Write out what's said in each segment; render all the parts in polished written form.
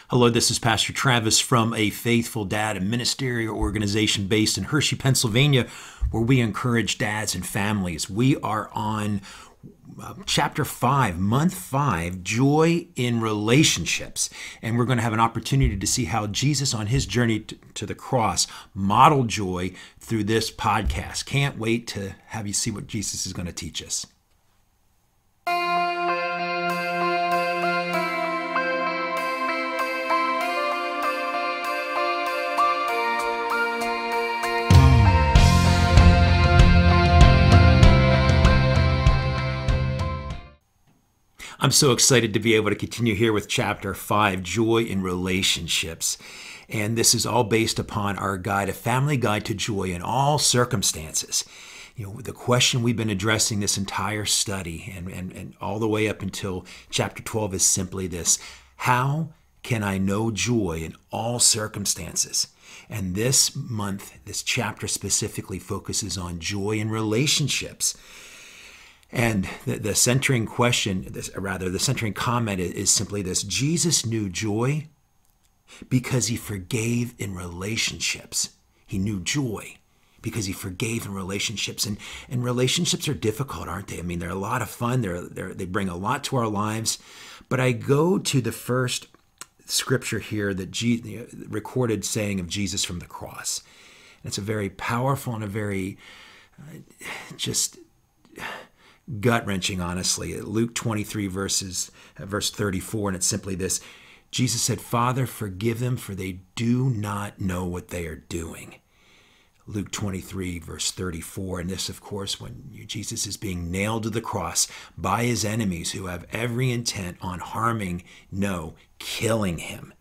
Hello, this is Pastor Travis from A Faithful Dad, a ministerial organization based in Hershey, Pennsylvania, where we encourage dads and families. We are on chapter 5, month 5, joy in relationships. And we're going to have an opportunity to see how Jesus on his journey to the cross modeled joy through this podcast. Can't wait to have you see what Jesus is going to teach us. I'm so excited to be able to continue here with chapter 5, joy in relationships. And this is all based upon our guide, a family guide to joy in all circumstances. You know, the question we've been addressing this entire study and all the way up until chapter 12 is simply this: how can I know joy in all circumstances? And this month, this chapter specifically focuses on joy in relationships. And the centering question, the centering comment is simply this: Jesus knew joy because he forgave in relationships. He knew joy because he forgave in relationships. And relationships are difficult, aren't they? I mean, they're a lot of fun. They bring a lot to our lives. But I go to the first scripture here, that recorded saying of Jesus from the cross. And it's a very powerful and a very just gut-wrenching, honestly. Luke 23, verse 34, and it's simply this: Jesus said, "Father, forgive them, for they do not know what they are doing." Luke 23, verse 34. And this, of course, when Jesus is being nailed to the cross by his enemies who have every intent on harming, no, killing him,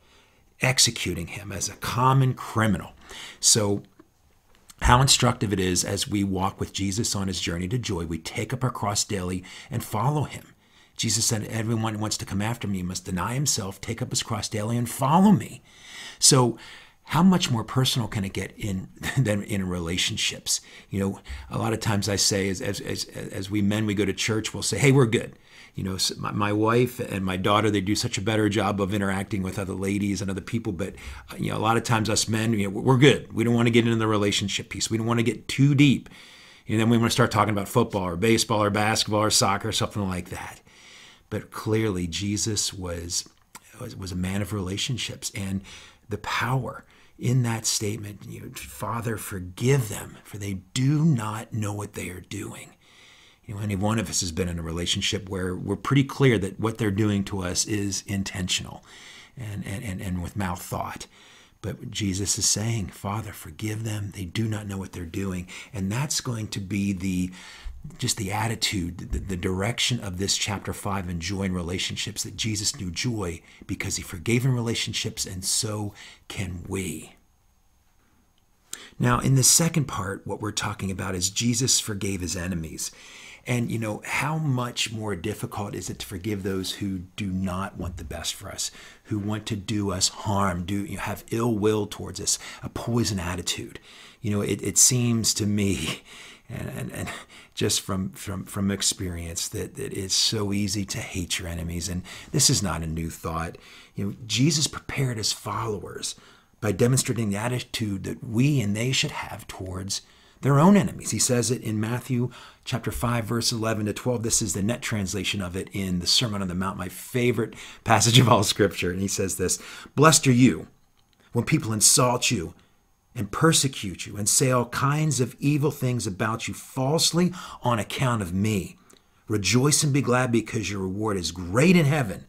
executing him as a common criminal. So how instructive it is as we walk with Jesus on his journey to joy. We take up our cross daily and follow him. Jesus said, everyone who wants to come after me must deny himself, take up his cross daily, and follow me. So how much more personal can it get than in relationships? You know, a lot of times I say, as we men, we go to church, we'll say, hey, we're good. You know, my wife and my daughter, they do such a better job of interacting with other ladies and other people. But, you know, a lot of times us men, you know, we're good. We don't want to get into the relationship piece. We don't want to get too deep. And then we want to start talking about football or baseball or basketball or soccer or something like that. But clearly, Jesus was a man of relationships, and the power in that statement, you know, Father, forgive them, for they do not know what they are doing. You know, any one of us has been in a relationship where we're pretty clear that what they're doing to us is intentional and with mouth thought. But Jesus is saying, Father, forgive them. They do not know what they're doing. And that's going to be the attitude, the direction of this chapter 5 in joy in relationships, that Jesus knew joy because he forgave in relationships, and so can we. Now, in the second part, what we're talking about is Jesus forgave his enemies. And, you know, how much more difficult is it to forgive those who do not want the best for us, who want to do us harm, have ill will towards us, a poison attitude? You know, it seems to me, and just from experience, that it's so easy to hate your enemies. And this is not a new thought. You know, Jesus prepared his followers by demonstrating the attitude that we and they should have towards their own enemies. He says it in Matthew chapter 5, verse 11 to 12. This is the net translation of it in the Sermon on the Mount, my favorite passage of all Scripture. And he says this: "Blessed are you when people insult you and persecute you and say all kinds of evil things about you falsely on account of me. Rejoice and be glad, because your reward is great in heaven.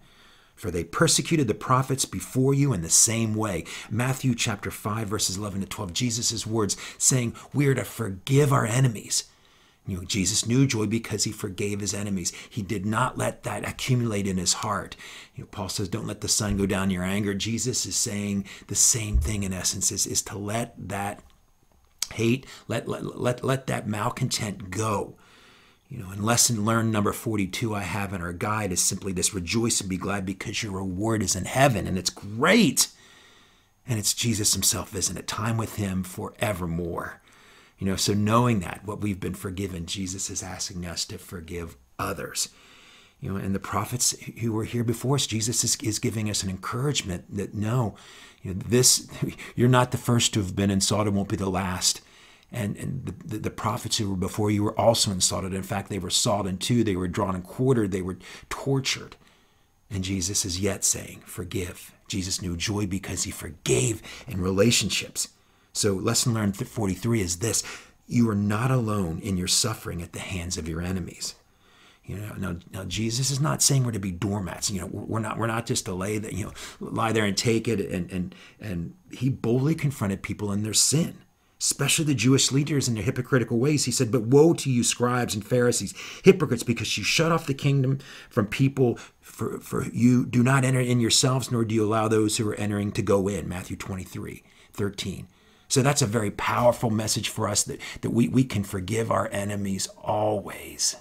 For they persecuted the prophets before you in the same way." Matthew chapter 5, verses 11 to 12, Jesus' words saying we are to forgive our enemies. You know, Jesus knew joy because he forgave his enemies. He did not let that accumulate in his heart. You know, Paul says, don't let the sun go down in your anger. Jesus is saying the same thing, in essence, is to let that hate, let that malcontent go. You know, and lesson learned number 42 I have in our guide is simply this: rejoice and be glad, because your reward is in heaven. And it's great. And it's Jesus himself, isn't it? Time with him forevermore. You know, so knowing that what we've been forgiven, Jesus is asking us to forgive others. And the prophets who were here before us, Jesus is giving us an encouragement that no, this, you're not the first to have been insulted, won't be the last. And the prophets who were before you were also insulted. In fact, they were sawed in two, they were drawn and quartered, they were tortured. And Jesus is yet saying, forgive. Jesus knew joy because he forgave in relationships. So lesson learned 43 is this: you are not alone in your suffering at the hands of your enemies. Now Jesus is not saying we're to be doormats. We're not just to lie there and take it. And he boldly confronted people in their sin, especially the Jewish leaders in their hypocritical ways. He said, "But woe to you, scribes and Pharisees, hypocrites, because you shut off the kingdom from people. For you do not enter in yourselves, nor do you allow those who are entering to go in." Matthew 23:13. So that's a very powerful message for us that we can forgive our enemies always.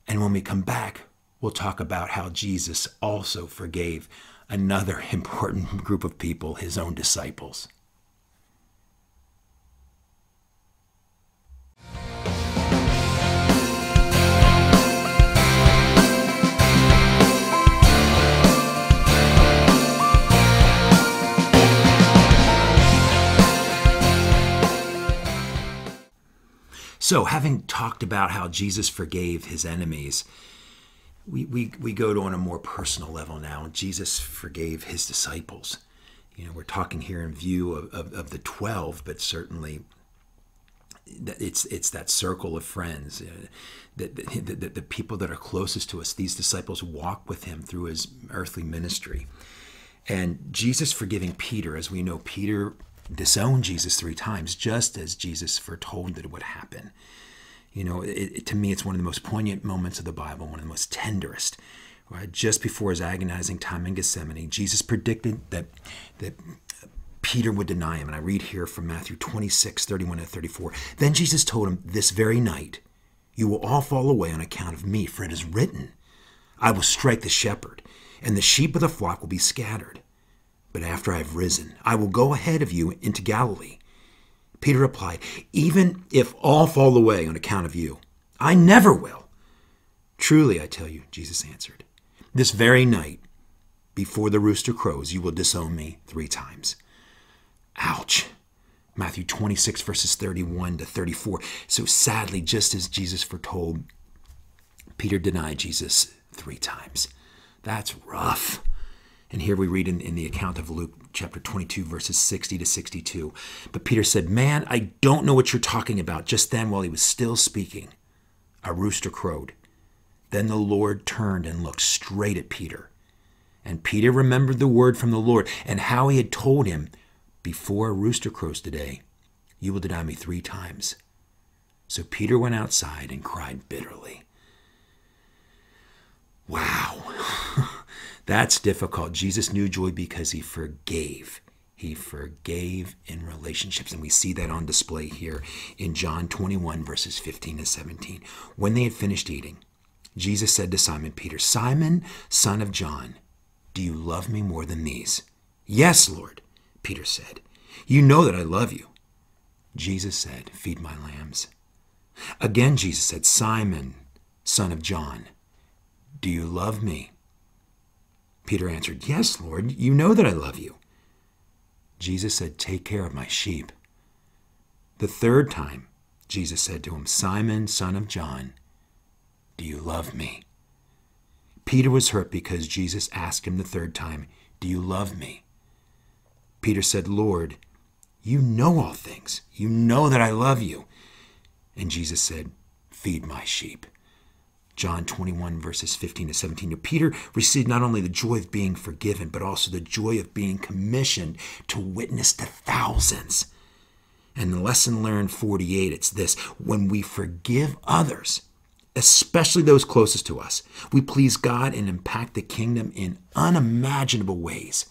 And when we come back, we'll talk about how Jesus also forgave another important group of people, his own disciples. So, having talked about how Jesus forgave his enemies, we go to on a more personal level now. Jesus forgave his disciples. We're talking here in view of the 12, but certainly it's that circle of friends, the people that are closest to us. These disciples walk with him through his earthly ministry. And Jesus forgiving Peter, as we know, Peter disowned Jesus 3 times, just as Jesus foretold that it would happen. To me, it's one of the most poignant moments of the Bible, one of the most tenderest. Right? Just before his agonizing time in Gethsemane, Jesus predicted that Peter would deny him. And I read here from Matthew 26:31-34. Then Jesus told him, "This very night you will all fall away on account of me, for it is written, I will strike the shepherd, and the sheep of the flock will be scattered. But after I have risen, I will go ahead of you into Galilee." Peter replied, "Even if all fall away on account of you, I never will." "Truly, I tell you," Jesus answered, "this very night, before the rooster crows, you will disown me 3 times. Ouch. Matthew 26:31-34. So sadly, just as Jesus foretold, Peter denied Jesus 3 times. That's rough. And here we read in the account of Luke chapter 22, verses 60-62. But Peter said, "Man, I don't know what you're talking about." Just then, while he was still speaking, a rooster crowed. Then the Lord turned and looked straight at Peter. And Peter remembered the word from the Lord and how he had told him, "Before a rooster crows today, you will deny me 3 times." So Peter went outside and cried bitterly. Wow. That's difficult. Jesus knew joy because he forgave. He forgave in relationships. And we see that on display here in John 21, verses 15-17. When they had finished eating, Jesus said to Simon Peter, "Simon, son of John, do you love me more than these?" "Yes, Lord," Peter said. "You know that I love you." Jesus said, "Feed my lambs." Again, Jesus said, "Simon, son of John, do you love me?" Peter answered, "Yes, Lord, you know that I love you." Jesus said, "Take care of my sheep." The 3rd time, Jesus said to him, "Simon, son of John, do you love me?" Peter was hurt because Jesus asked him the 3rd time, "Do you love me?" Peter said, "Lord, you know all things. You know that I love you." And Jesus said, "Feed my sheep." John 21, verses 15-17. Peter received not only the joy of being forgiven, but also the joy of being commissioned to witness to thousands. And the lesson learned 48, it's this: when we forgive others, especially those closest to us, we please God and impact the kingdom in unimaginable ways.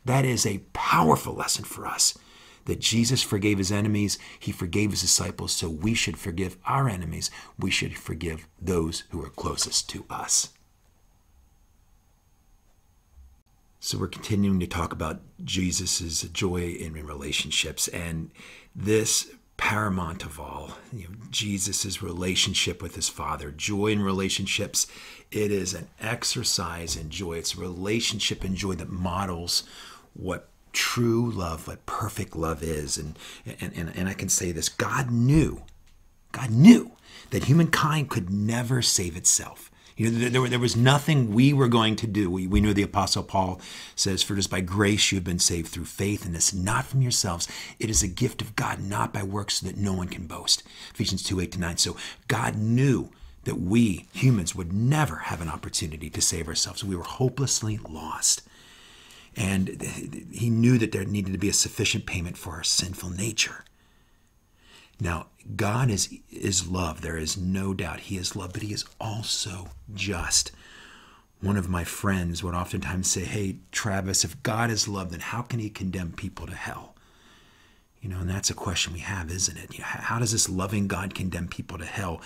That is a powerful lesson for us, that Jesus forgave his enemies, he forgave his disciples, so we should forgive our enemies. We should forgive those who are closest to us. So we're continuing to talk about Jesus' joy in relationships, and this paramount of all, Jesus' relationship with his Father. Joy in relationships, it is an exercise in joy. It's a relationship in joy that models what true love, what perfect love is. And I can say this, God knew that humankind could never save itself. There was nothing we were going to do. We know the Apostle Paul says, "For it is by grace you have been saved through faith, and it's not from yourselves. It is a gift of God, not by works, so that no one can boast." Ephesians 2:8-9. So God knew that we humans would never have an opportunity to save ourselves. We were hopelessly lost. And he knew that there needed to be a sufficient payment for our sinful nature. Now, God is love. There is no doubt he is love, but he is also just. One of my friends would oftentimes say, "Hey, Travis, if God is love, then how can he condemn people to hell?" And that's a question we have, isn't it? How does this loving God condemn people to hell?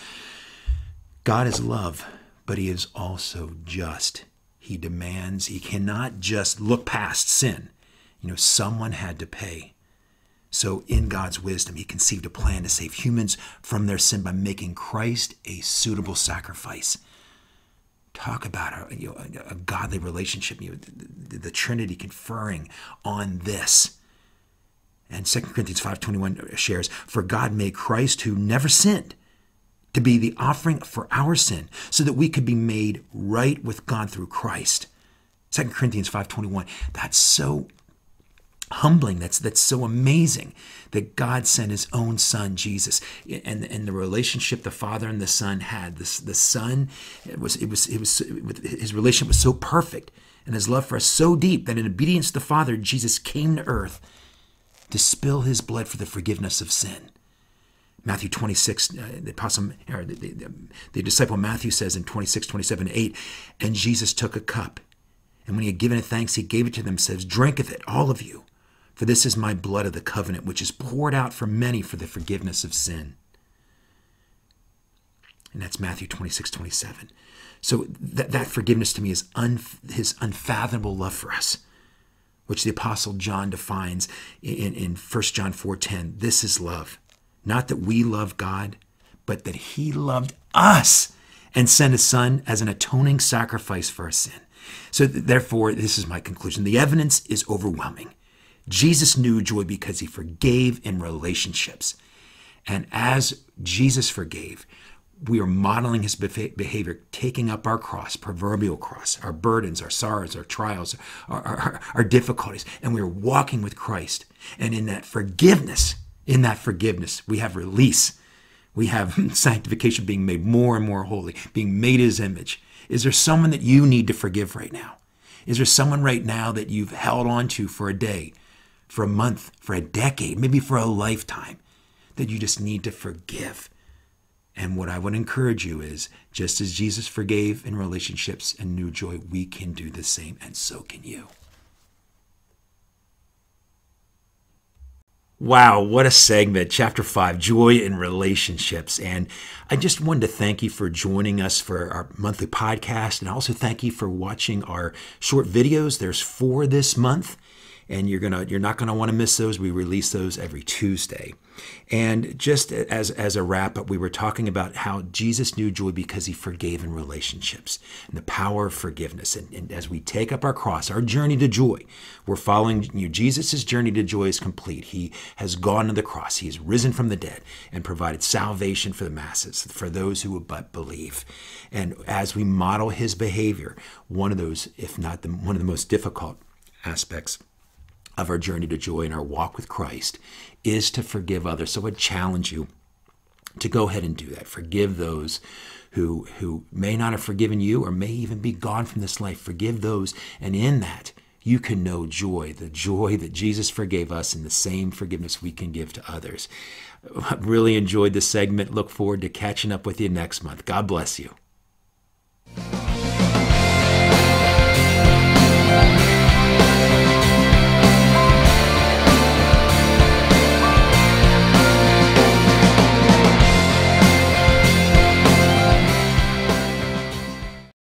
God is love, but he is also just. He demands, he cannot just look past sin. Someone had to pay. So in God's wisdom, he conceived a plan to save humans from their sin by making Christ a suitable sacrifice. Talk about a godly relationship, the Trinity conferring on this. And 2 Corinthians 5:21 shares, "For God made Christ, who never sinned, to be the offering for our sin, so that we could be made right with God through Christ." 2 Corinthians 5:21. That's so humbling. That's so amazing that God sent his own son, Jesus, and the relationship the Father and the Son had. The Son, his relationship was so perfect, and his love for us so deep that in obedience to the Father, Jesus came to earth to spill his blood for the forgiveness of sin. Matthew 26, the disciple Matthew says in 26:27-8, "And Jesus took a cup, and when he had given it thanks, he gave it to them, says, 'Drink of it, all of you, for this is my blood of the covenant, which is poured out for many for the forgiveness of sin.'" And that's Matthew 26:27. So that forgiveness to me is his unfathomable love for us, which the Apostle John defines in 1 John 4:10. This is love. Not that we love God, but that he loved us and sent his son as an atoning sacrifice for our sin. So therefore, this is my conclusion. The evidence is overwhelming. Jesus knew joy because he forgave in relationships. And as Jesus forgave, we are modeling his behavior, taking up our cross, proverbial cross, our burdens, our sorrows, our trials, our difficulties, and we are walking with Christ. And in that forgiveness, we have release. We have sanctification, being made more and more holy, being made his image. Is there someone that you need to forgive right now? Is there someone right now that you've held on to for a day, for a month, for a decade, maybe for a lifetime, that you just need to forgive? And what I would encourage you is, just as Jesus forgave in relationships and knew joy, we can do the same, and so can you. Wow, what a segment. Chapter 5, Joy in Relationships. And I just wanted to thank you for joining us for our monthly podcast, and also thank you for watching our short videos. There's 4 this month, and you're not gonna want to miss those. We release those every Tuesday. And just as a wrap up, we were talking about how Jesus knew joy because he forgave in relationships and the power of forgiveness. And as we take up our cross, our journey to joy, we're following Jesus' journey to joy is complete. He has gone to the cross. He has risen from the dead and provided salvation for the masses, for those who would but believe. And as we model his behavior, one of those, if not one of the most difficult aspects of our journey to joy and our walk with Christ is to forgive others. So I challenge you to go ahead and do that. Forgive those who may not have forgiven you or may even be gone from this life. Forgive those, and in that, you can know joy, the joy that Jesus forgave us, and the same forgiveness we can give to others. I really enjoyed this segment. Look forward to catching up with you next month. God bless you.